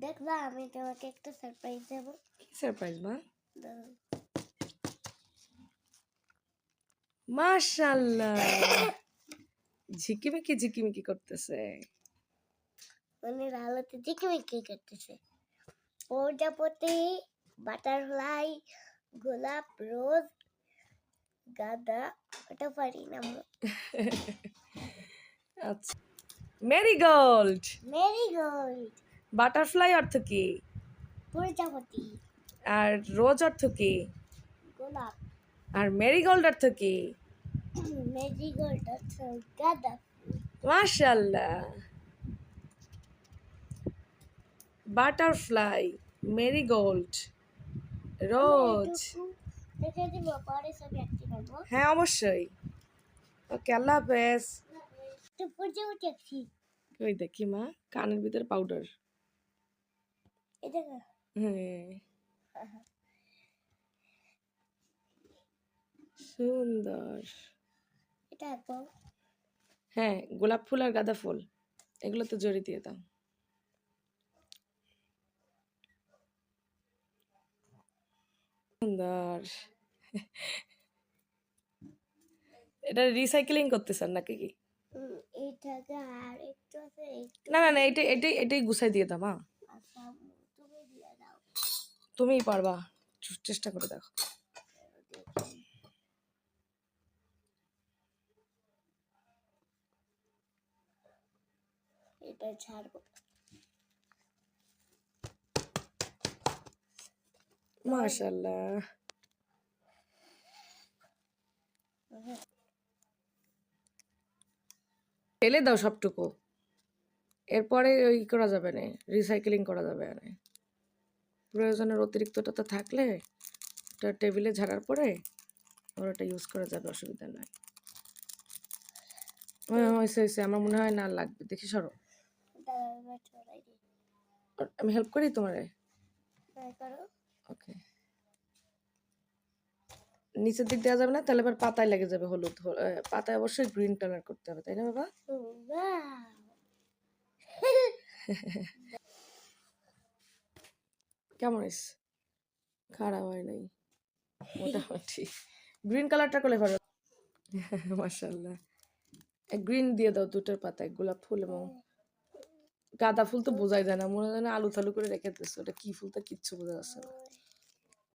দেখবা আমি তোমাকে একটা সারপ্রাইজ দেব। কি সারপ্রাইজ মা? দাও। মাশাআল্লাহ, ঝিকিমিকি ঝিকিমিকি করতেছে। মানে আলোতে ঝিকিমিকি করতেছে। প্রজাপতি, বাটারফ্লাই, গোলাপ, রোজ, গাঁদা, ওটা পারি না। আচ্ছা, মেরিগোল্ড। মেরিগোল্ড, বাটারফ্লাই অর্থ কি? প্রজাপতি, আর রোজ অর্থ কি? গোলাপ, আর মেরিগোল্ড অর্থ কি? মেরিগোল্ড আছে গাঁদা। মাশাআল্লাহ, বাটারফ্লাই, মেরিগোল্ড, রোজ। দেখে দিব পরে ছবি আঁকতে পারবো। হ্যাঁ অবশ্যই। ওকে, আল্লাহ হাফেজ। তো প্রজাপতি আঁকছি। ওই দেখি মা, কানের ভিতরে পাউডার। এটা হ্যাঁ, সুন্দর। এটা আঁকবো। হ্যাঁ, গোলাপ ফুল আর গাঁদা ফুল এগুলো তো জড়ি দিয়ে দাও। সুন্দর। এটা রিসাইক্লিং করতেছেন নাকি কি? এইটাকে আর একটু আছে না না না, এটাই গুছাই দিয়ে দাও মা। আচ্ছা তুমি দিয়ে দাও। তুমিই পারবা, চেষ্টা করে দেখো। এটা ছাড়বো। মাশাআল্লাহ, ফেলে দাও সবটুকু। এরপরে ওই করা যাবে না, রিসাইক্লিং করা যাবে না। প্রয়োজনের অতিরিক্তটা তো থাকলে ওটা টেবিলে ঝাড়ার পরে ওটা ইউজ করা যাবে, অসুবিধা নাই। হয়েছে, আমার মনে হয় না লাগবে। দেখি সরো, আমি হেল্প করি তোমারে। ওকে, নিচের দিক দেওয়া যাবে না, তাহলে আবার পাতায় লেগে যাবে হলুদ। পাতায় অবশ্যই গ্রিন কালার করতে হবে, তাই না বাবা? কেমন হয়েছে? খারাপ হয় নাই, মোটামুটি। গ্রিন কালারটা করলে ভালো। মাশাআল্লাহ, গ্রিন দিয়ে দাও দুটোর পাতায়, গোলাপ ফুল এবং গাঁদা ফুল তো বোঝাই যায় না, মনে হয় না আলু থালু করে রেখে দিচ্ছে। ওটা কি ফুল তা কিচ্ছু বোঝা যাচ্ছে না।